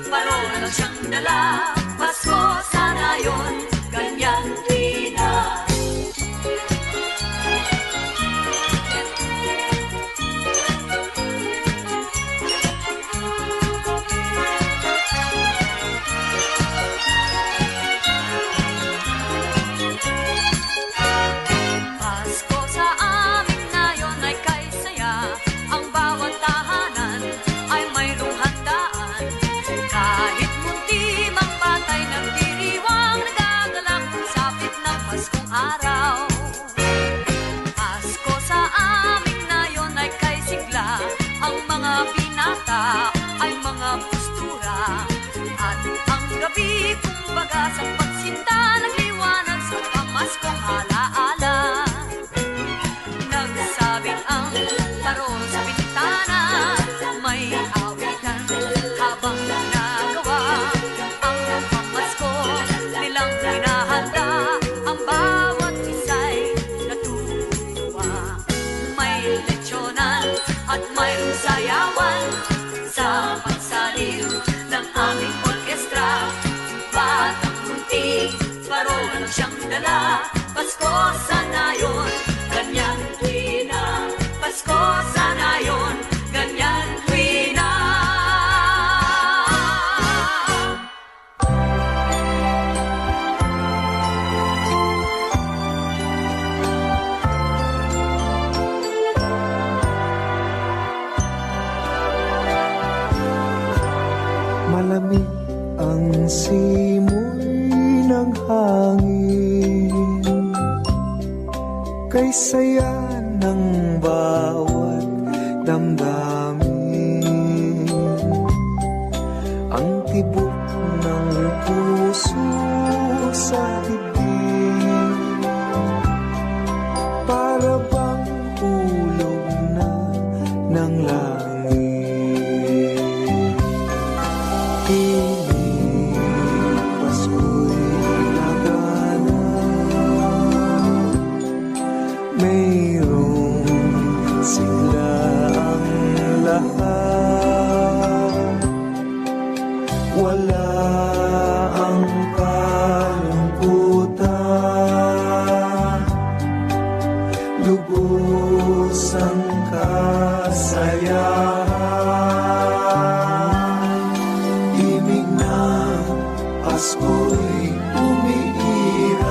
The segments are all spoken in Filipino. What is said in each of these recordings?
parola siyang dala. Pasko sana yun, ganyan tuwina. Pasko sa amin ngayon ay kay saya. Ang bawat tahanan ay mayroong handaan. Kahit munti mang batay nagdiriwang, nagagalak sapit ng Paskong araw. Pasko sa amin ngayon ay kay sigla. Ang mga binata ay mga postura. At ang gabi kumbaga sa pagsinta nagliwanag sa pamaskong alaala. Nagsabing ang parol sa bintana, may awitan habang nagawa ang pamasko nilang hinahanda. Ang bawat isa'y natutuwa. May lechonan at mayroong sayawan sa pagsaliw ng aming orkestra. Batang munti, parol siyang dala. Pasko sana yun, ganyan tuwina. Pasko sana yun, ganyan tuwina. Malamig ang simoy ng hangin, kay saya ng bawat damdamin. Ang tibok ng puso sa dibdib, para bang hulog na ng langit. Piling Pasko'y lagana, mayroong sigla ang lahat. Wala ang kalungkutan, lubos ang kasayahan. Ibig ng Pasko'y umiiral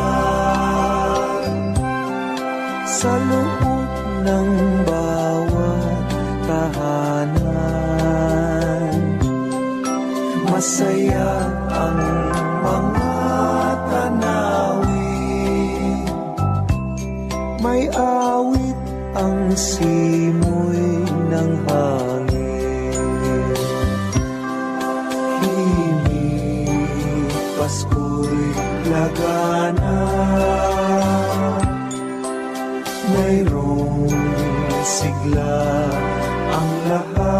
sa loob ng bawat tahanan. Masaya ang mga tanawin, may awit ang simoy ng hangin. Himig Pasko'y lagana, mayroong sigla ang lahat.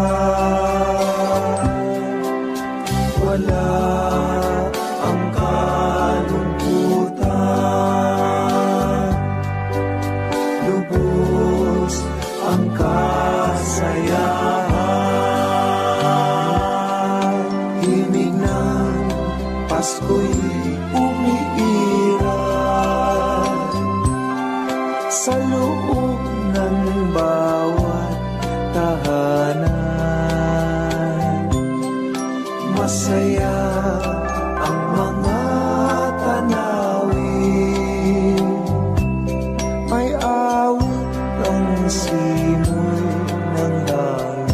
Wala ang kalungkutan, lubos ang kasayahan. Himig ng Pasko'y umiiral sa loob ng bawat tahanan. Masaya ang mga tanawin, may awit ang simoy ng hangin.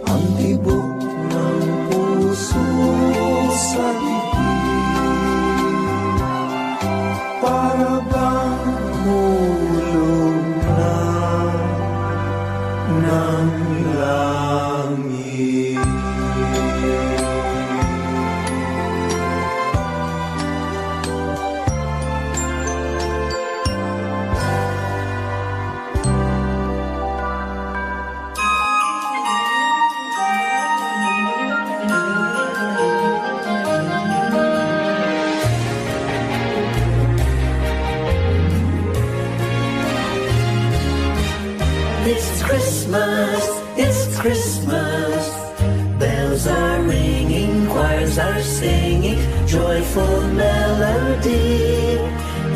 Ang tibok ng Christmas. Bells are ringing, choirs are singing, joyful melody.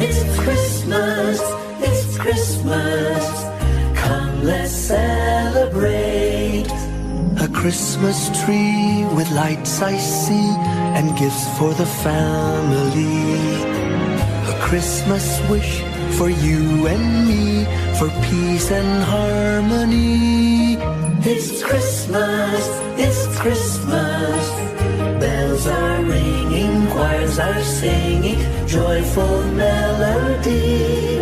It's Christmas, it's Christmas. Come, let's celebrate. A Christmas tree with lights I see, and gifts for the family. A Christmas wish for you and me, for peace and harmony. It's Christmas, it's Christmas. Bells are ringing, choirs are singing, joyful melody.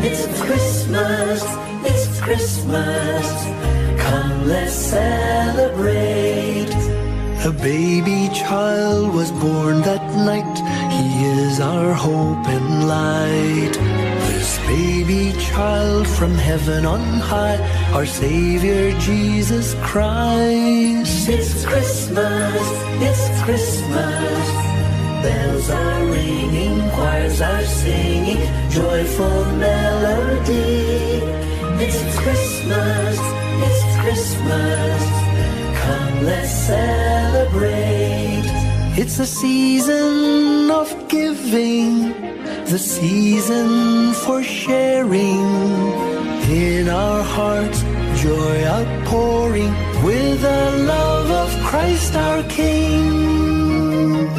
It's Christmas, it's Christmas. Come, let's celebrate. A baby child was born that night. He is our hope and light. This baby child from heaven on high, our Savior Jesus Christ. It's Christmas, it's Christmas. Bells are ringing, choirs are singing, joyful melody. It's Christmas, it's Christmas. Come, let's celebrate. It's a season of giving, the season for sharing. In our hearts, joy outpouring, with the love of Christ our King.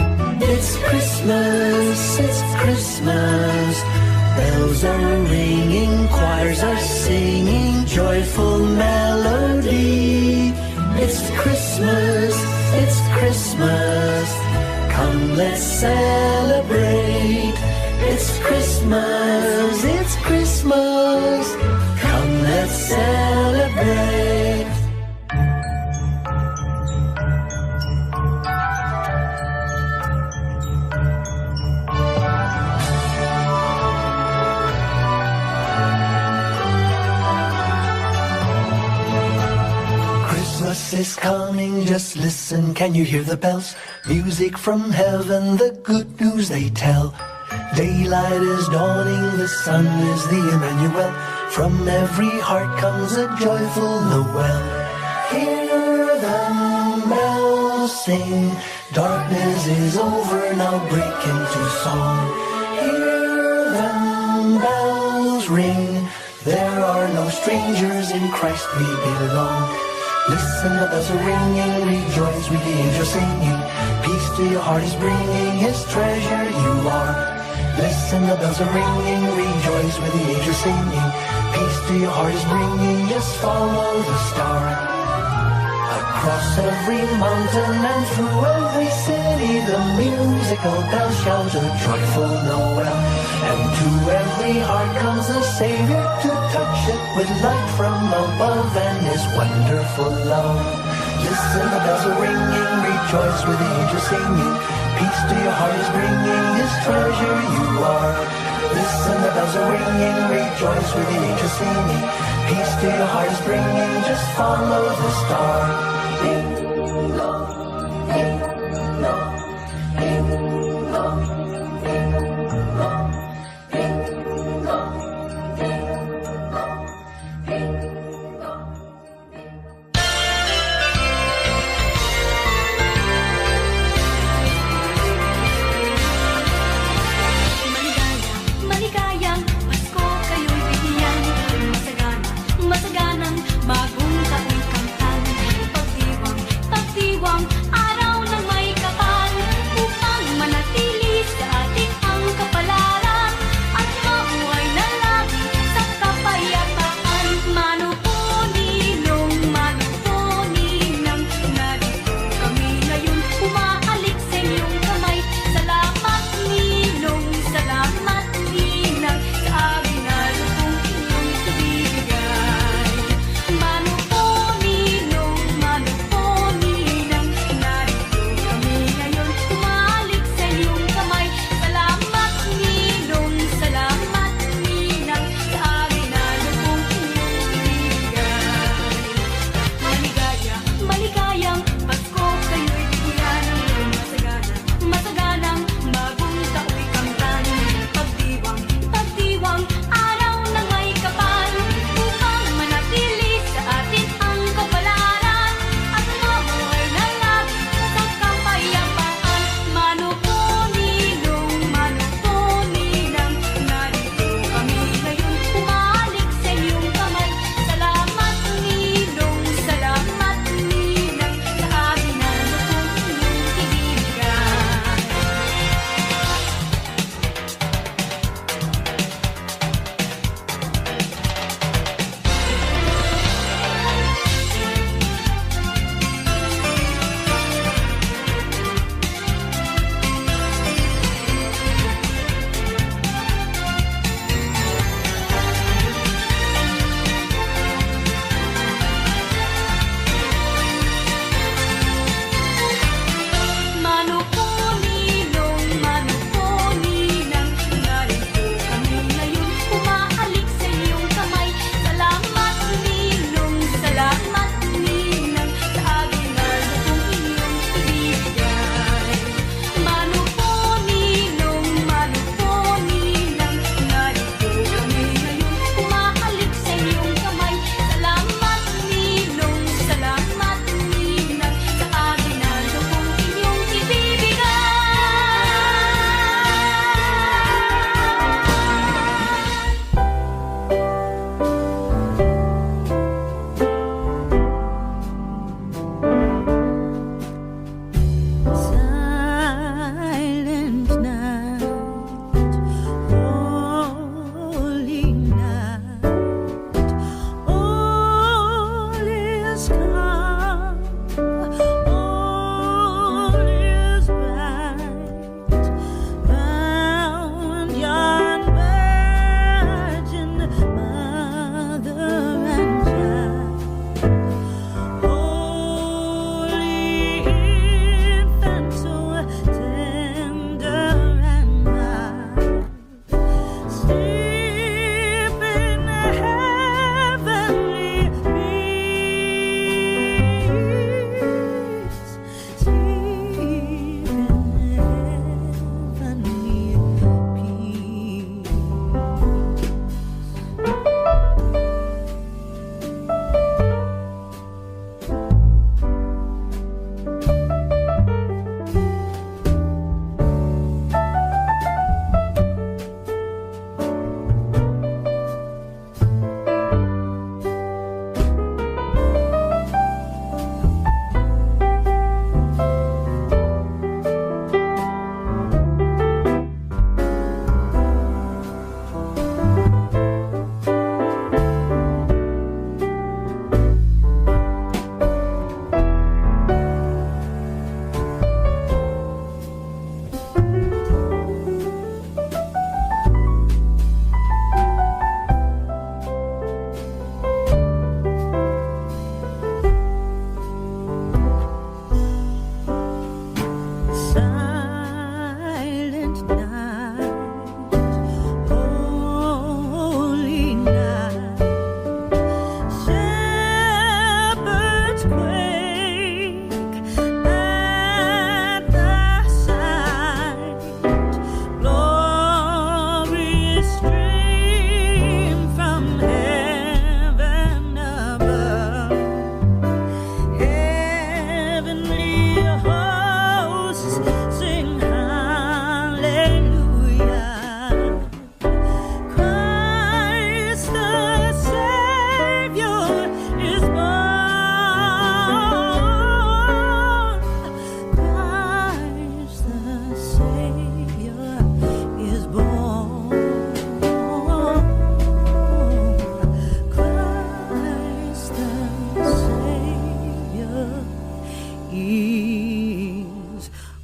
It's Christmas, it's Christmas. Bells are ringing, choirs are singing, joyful melody. It's Christmas, it's Christmas. Come, let's celebrate. It's Christmas, it's Christmas. Come, let's celebrate. Christmas is coming, just listen, can you hear the bells? Music from heaven, the good news they tell. Daylight is dawning, the sun is the Emmanuel. From every heart comes a joyful Noel. Hear them bells sing, darkness is over, now break into song. Hear them bells ring, there are no strangers, in Christ we belong. Listen, the bells are ringing, rejoice with the angels singing. Peace to your heart is bringing, his treasure you are. Listen, the bells are ringing, rejoice with the angels singing. Peace to your heart is bringing, just follow the star. Across every mountain and through every city, the musical bells shout a joyful Noel. And to every heart comes the Savior to touch it with light from above and his wonderful love. Listen, the bells are ringing, rejoice with the angels singing. Peace to your heart is bringing, his treasure you are. Listen, the bells are ringing, rejoice with the angels singing. Peace to your heart is bringing, just follow the star. Ding dong, ding dong, ding dong, ding dong, ding dong, ding dong, ding dong. Maligayang Pasko kayo'y bigyan. Masaganang bagong taong kamtan. Pagdiwang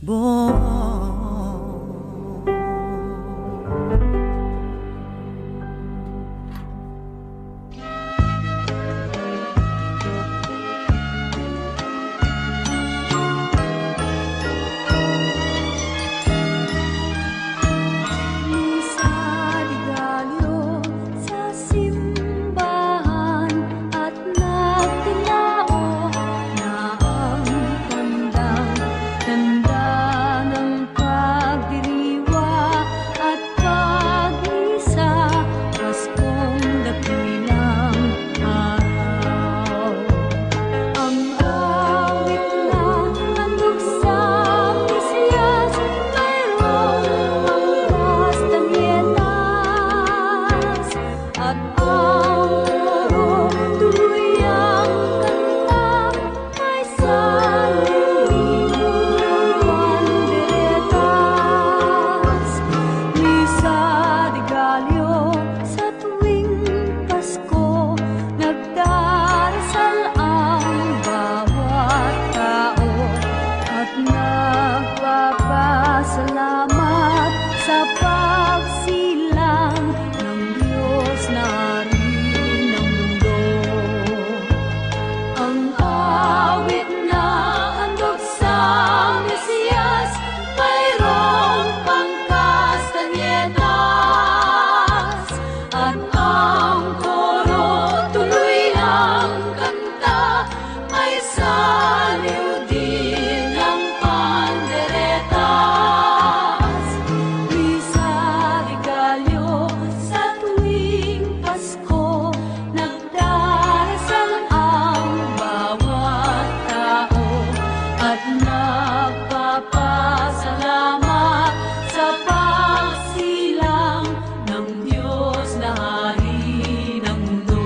Misa di Gallo sa simbahan at nagtilao na ang tanda ng pagdiriwa at pag-isa, Paskong dakilang araw. Ang awit na handog sa Mesiyas, mayroong angkas tanyetas, at ang koro tuloy ang kanta, may saliwing panderetas. Misa di Gallo sa tuwing Pasko, nagdarasal ang bawat tao at nagpapasalamat sa pagsilang ng Diyos na hari ng mundo. Ang awit na handog sa Mesiyas, mayroong pangkas tanyetas, at ang koro tuloy ang kanta, may saliw din ang panderetas. Misa di Gallo sa tuwing Pasko, nagdarasal ang bawat tao at nagpapasalamat sa pagsilang ng Diyos na hari ng mundo.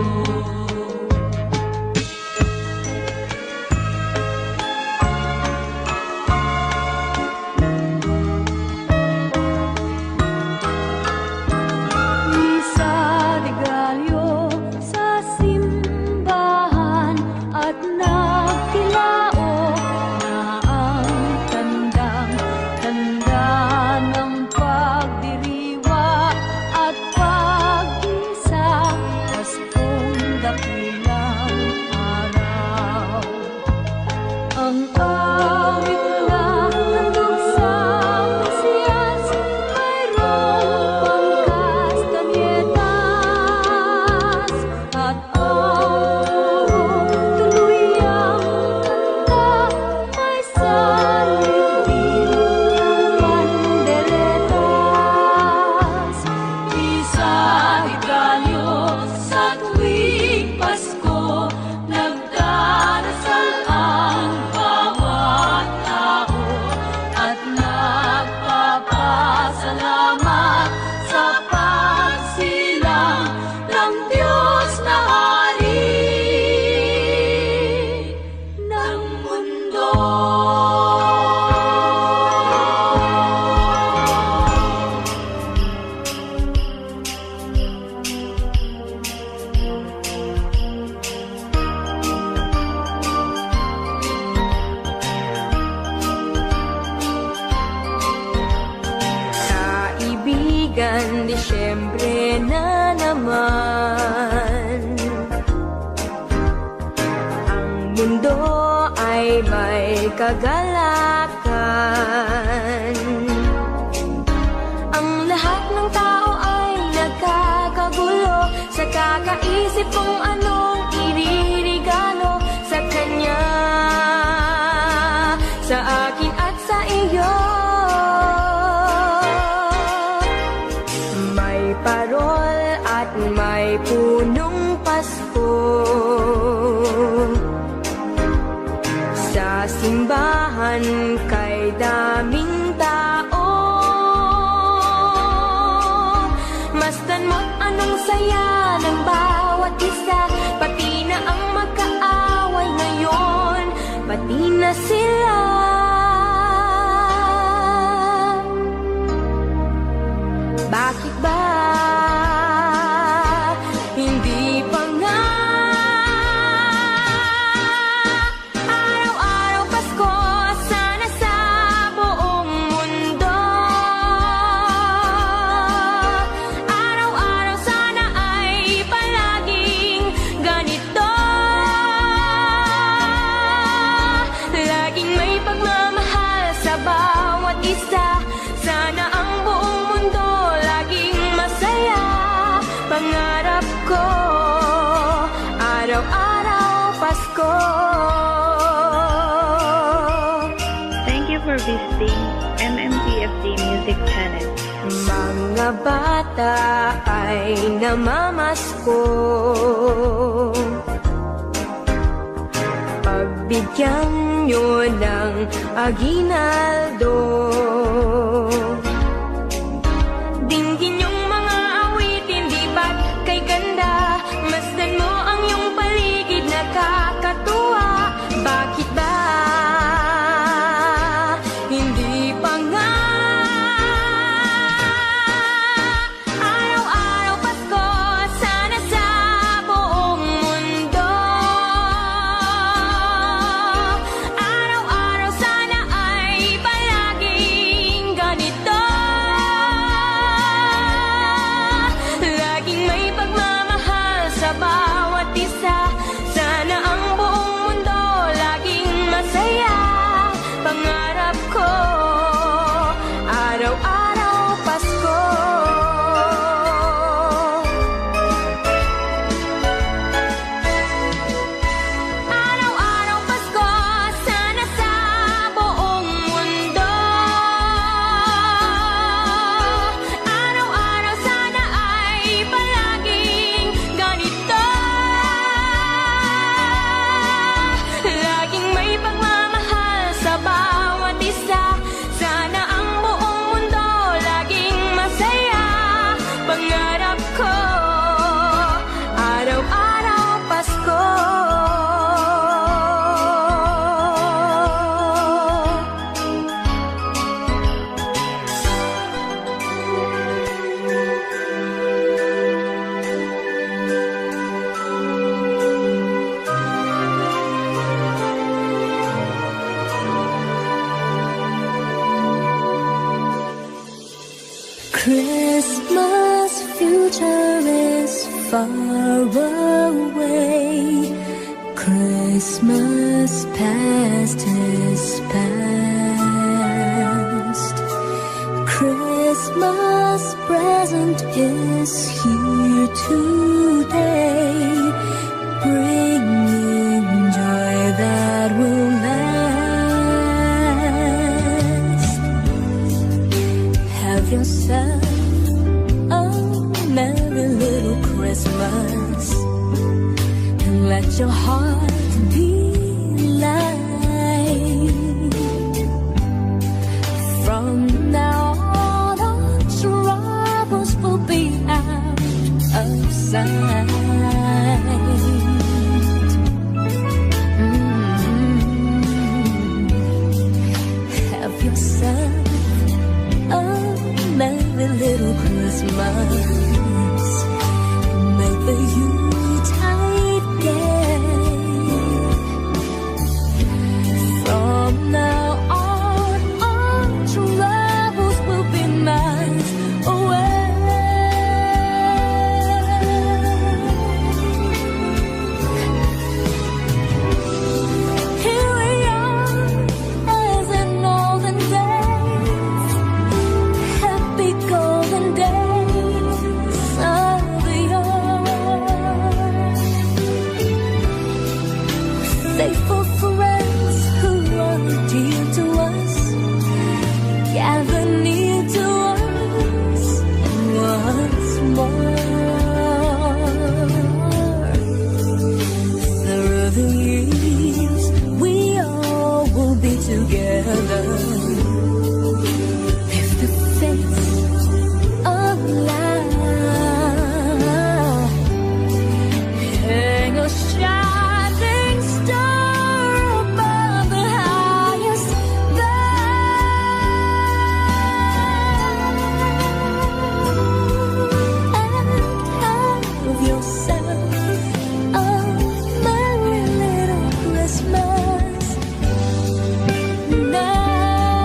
Misa di Gallo sa simbahan at nagtilao na ang tanda ng pagdiriwa at pag-isa, Paskong dakilang araw. Ang awit na handog sa Mesiyas, mayroong pangkas tanyetas, at ang tuloy ang kanta, may saliwing panderetas. Misa di Gallo sa tuwing Pasko, nagdarasal ang bawat tao at nagpapasalamat sa pagsilang ng Diyos na hari ng mundo. Kaibigan, Disyembre na naman. Ang mundo ay may kagalakan. Ang lahat ng tao ay nagkakagulo sa kakaisip kung anong iririgalo sa kanya, sa akin at sa iyo. May parol at may punong Pasko sa simbahan, kay daming tao. Masdan mo't anong saya ng bawat isa, pati na ang magkaaway ngayon, pati na sila. Bakit ba hindi pa nga araw-araw Pasko? Sana sa buong bawat isa. Sana ang buong mundo laging masaya. Pangarap ko, araw-araw Pasko. Thank you for visiting MMTFD Music Channel. Mga bata ay namamasko. Pagbigyan nyo ng aginaldo. Dinggin yung mga awitin, di ba't kay ganda? Masdan mo ang iyong paligid, nakakatuwa. Bakit ba hindi pa nga? Araw-araw Pasko, sana sa buong mundo. Araw-araw sana ay palaging ganito. Laging may pagmamahal sa bawat isa. Sana ang buong mundo laging masaya. Pangarap ko, araw-araw Pasko. Araw-araw Pasko, sana sa buong mundo. Araw-araw sana ay palaging ganito. Laging may pagmamahal sa bawat isa. Sana ang buong mundo laging masaya. Pangarap ko, araw-araw Pasko. Christmas future is far away. Christmas past is past. Christmas present is here today, bringing joy that will last. Have yourself a merry little Christmas, and let your heart be light. From now on, all troubles will be out of sight. Have yourself a merry little Christmas. Make the Yuletide gay. From now on, all troubles will be miles away. Here we are, as in olden days. Happy golden days of yore. Faithful friends who are dear to us, gather near to us once more. Through the years, we all will be together. If the fates allow, hang a shining star above the highest bough, and have yourself a merry little Christmas now.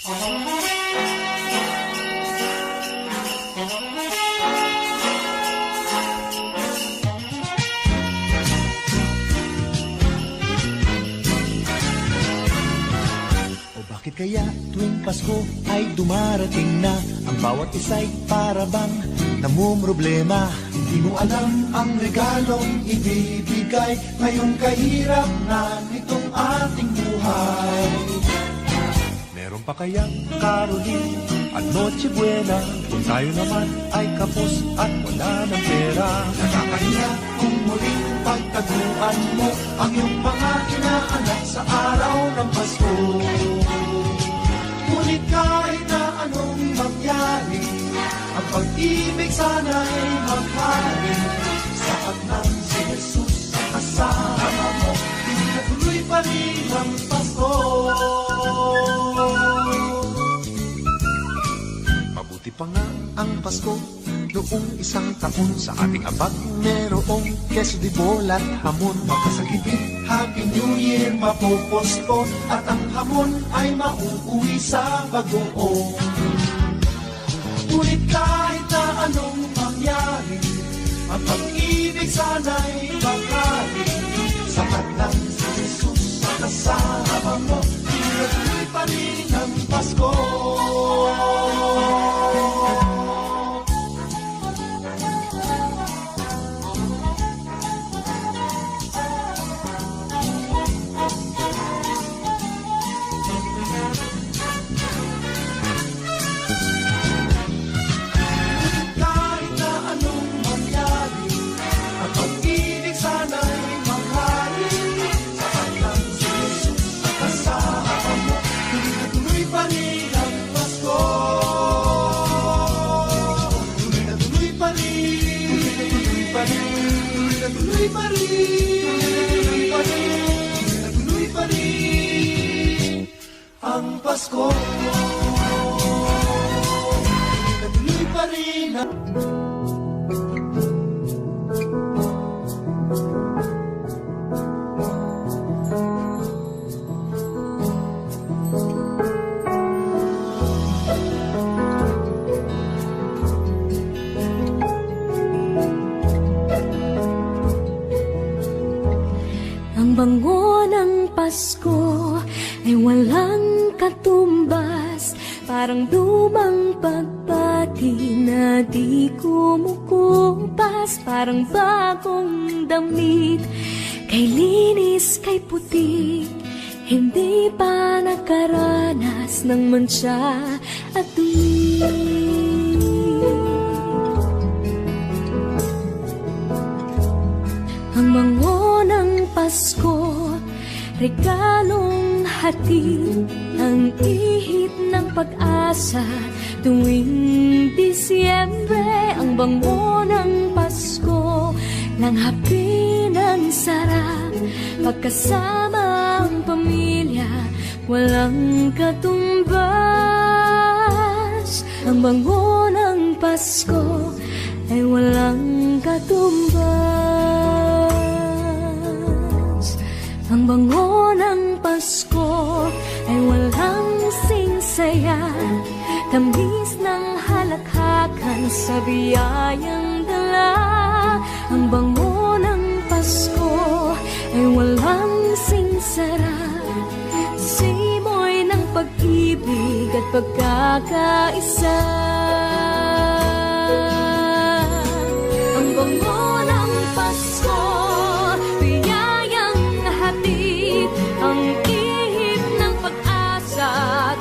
Bakit kaya tuwing Pasko ay dumarating na ang bawat isa'y para bang namumroblema? Di mo alam ang regalong ibibigay ngayong kahirap na nitong ating buhay. Meron pa kayang Caroline at Noche Buena kung tayo naman ay kapos at wala ng pera? Nakakahiya kung muling pagtaguan mo ang iyong mga inaanak sa araw ng Pasko. Ngunit kahit na anong mangyari, ang pag-ibig sana'y maghari. Sapat ng si Jesus kasama mo, tuloy pa rin ang Pasko. Mabuti pa nga ang Pasko noong isang taon sa ating abag merong keso de bola at hamon. Makasagipin, Happy New Year mapuposto at ang hamon ay mauuwi sa bagoong. Ngunit kahit na anong mangyari, ang pag-ibig sana'y bakari. Sapat lang si Jesus kasama mo, tuloy pa rin ang Pasko. Ang Pasko, tuloy pa rin ang... Ang bango ng Pasko ay walang katumbas, parang lumang pagpati na di kumukupas, parang bagong damit, kay linis, kay puti, hindi pa nakaranas ng mantsa at dumi. Ang bango ng Pasko, regalong hatid, ang ihip ng pag-asa tuwing Disyembre. Ang bango ng Pasko, langhapi ng sarap, pagkasama ang pamilya, walang katumbas. Ang bango ng Pasko ay walang katumbas. Ang bango ng Pasko ay walang singsaya, tamis ng halakhakan sa biyayang dala. Ang bango ng Pasko ay walang singsara, simoy ng pag-ibig at pagkakaisa. Ang bango ng Pasko, ang ihip ng pag-asa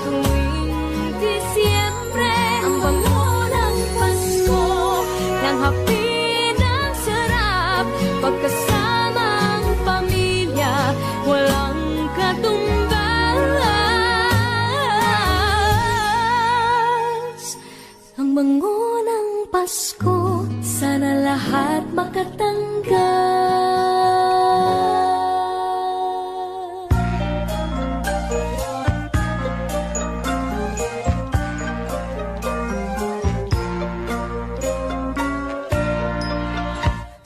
tuwing Disyembre. Ang bango ng Pasko, langhapi ng sarap, pagkasama ang pamilya, walang katumbas. Ang bango ng Pasko, sana lahat makatanggap.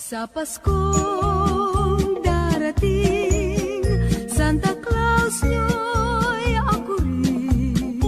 Sa Paskong darating, Santa Claus nyo'y ako rin.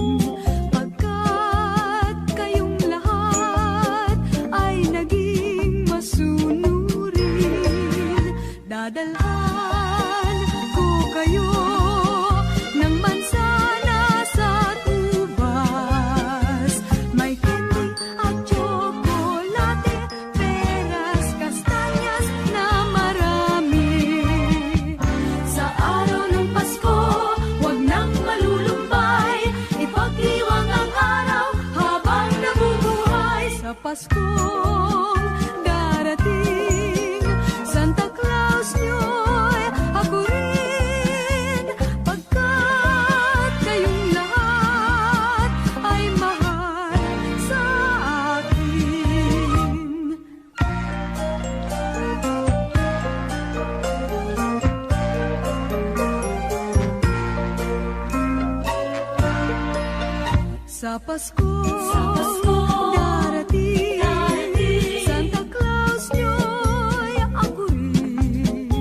Paskong darating, Santa Claus niyo'y ako rin, pagkat kayong lahat ay mahal sa akin. Sa Pasko darating, Santa Claus niyo'y ako rin,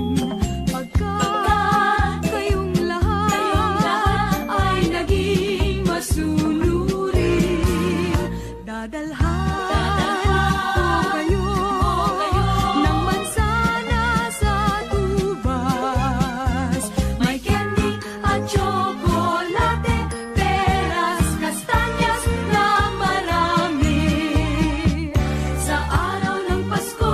pagkat kayong lahat ay naging masunurin. Dadalhan ko kayo ng mansana sa tubas, may candy at tsokolate, peras, kastanyas na marami. Sa araw ng Pasko,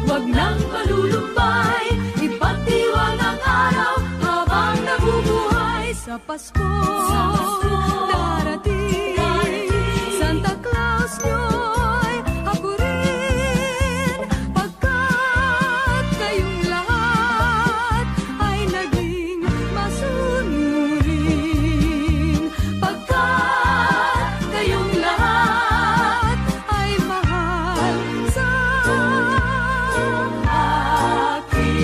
wag nang malulumbay, ipagdiwang ang araw habang nabubuhay. Sa Pasko darating, Santa Claus niyo'y ako rin, pagkat kayong lahat ay naging masunurin. Pagkat kayong lahat ay mahal sa akin.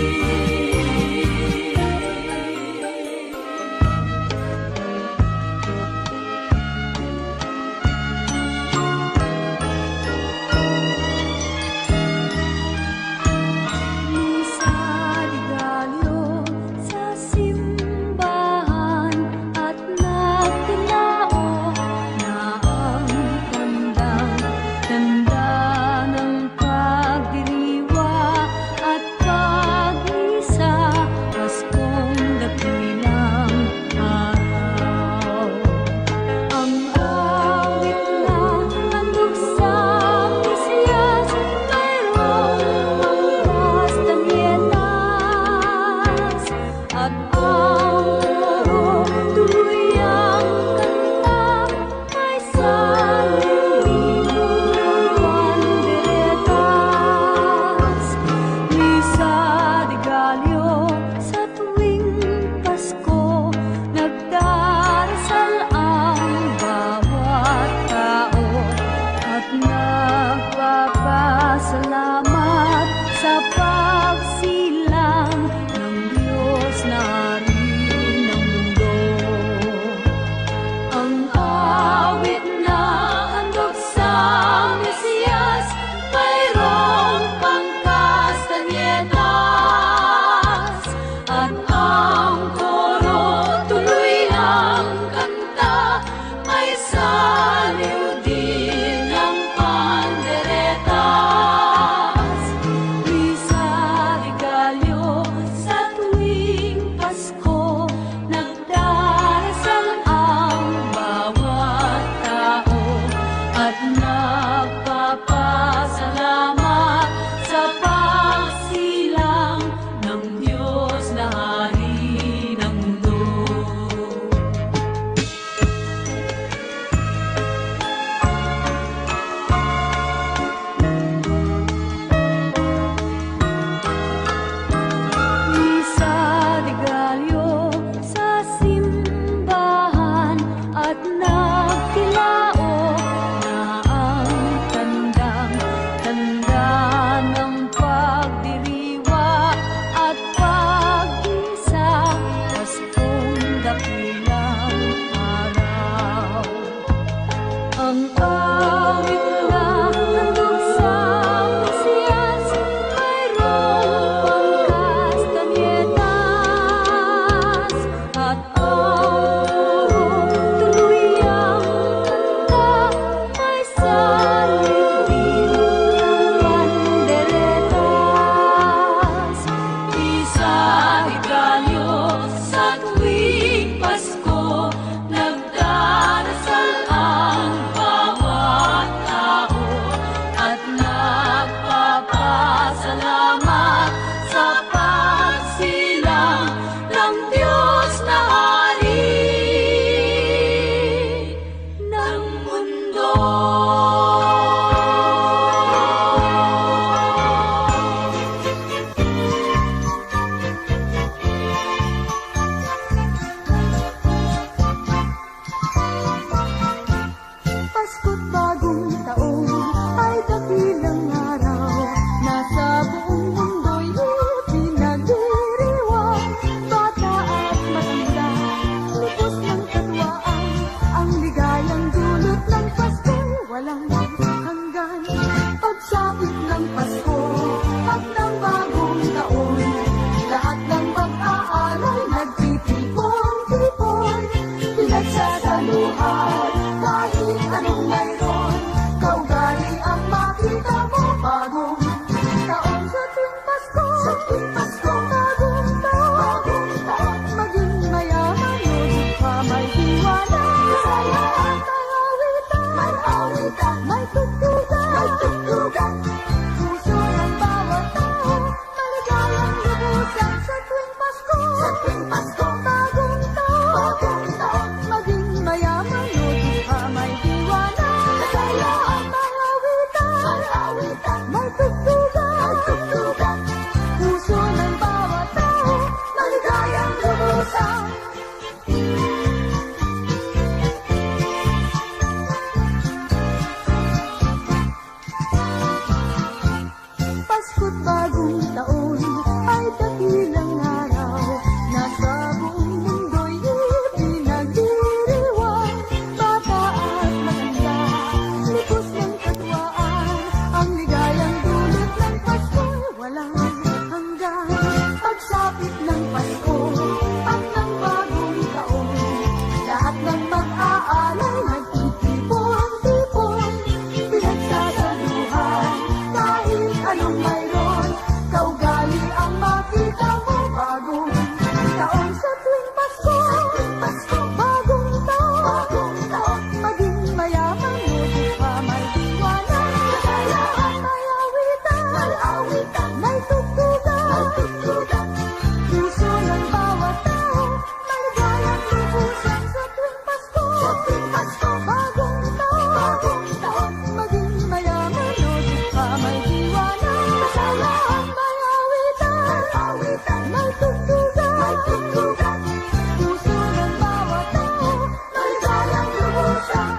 pinagsasaluhan. Kahit anong mayroon, kaugali ang makita mo. Bagong taon sa tuwing Pasko, bagong taon, maging mayaman o dukha, may hiwala. Kasayaan, may awitan, may tugtugan. Puso ng bawat tao, maligayang lubusan sa tuwing Pasko, bagong taon, maging mayaman o dukha, may hiwala. Kasayaan, may awitan, may tugtugan. Puso ng bawat tao, maligayang lubusan. Pasko't bagong taon ay dakilang araw na sa buong mundo'y pinagdiriwang. Bata at matanda, libos ng katwaan, ang ligayang dulot ng Pasko'y walang hanggan. Pagsapit ng Pasko at ng bagong taon, lahat ng mag-aalay nagtitipon-tipon, pinagsasaluhan. Kahit anong mayroon, kaugali ang makita mo. Bagong taon sa tuwing Pasko, bagong taon, maging mayaman o dukha, may hiwala. Kasayaan, may awitan, may tugtugan. Puso ng bawat tao, maligayang lubusan sa tuwing Pasko, bagong taon, maging mayaman o dukha, may hiwala. Kasayaan, may awitan, may tugtugan. Puso ng bawat tao, maligayang lubusan.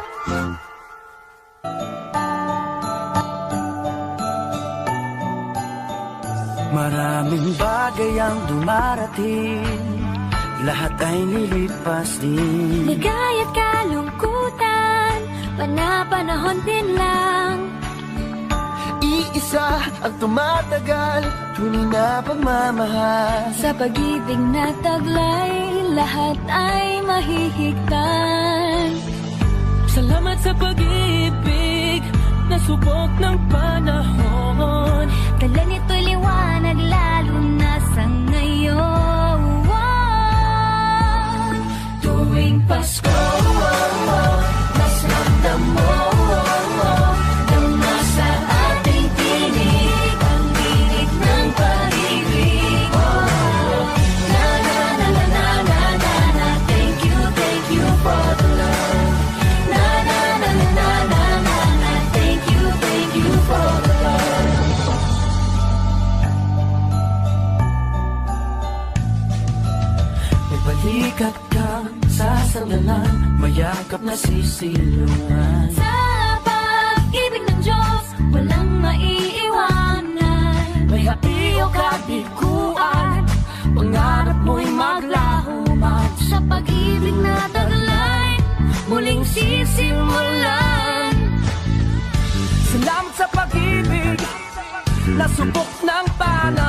Maraming bagay ang dumarating, lahat ay lilipas din. Ligaya't kalungkutan, panapanahon din lang. Iisa ang tumatagal, tunay na pagmamahal. Sa pag-ibig na taglay, lahat ay mahihigtan. Salamat sa pag-ibig na subok ng panahon. Dala nito'y liwanag lalo na sa ngayon. Tuwing Pasko, mas ramdam mo nang nasa ating tinig ang tinig ng pag-ibig. Na na na na na na na na, thank you for the love. Na na na na na na na na, thank you for the love. May balikat kang sasandalan, mayakap na sisilungan. Sa pag-ibig ng Diyos, walang maiiwanan. May hapi o kabiguan, pangarap mo'y maglaho man. Sa pag-ibig na taglay, muling sisimulan. Salamat sa pag-ibig na subok ng panahon.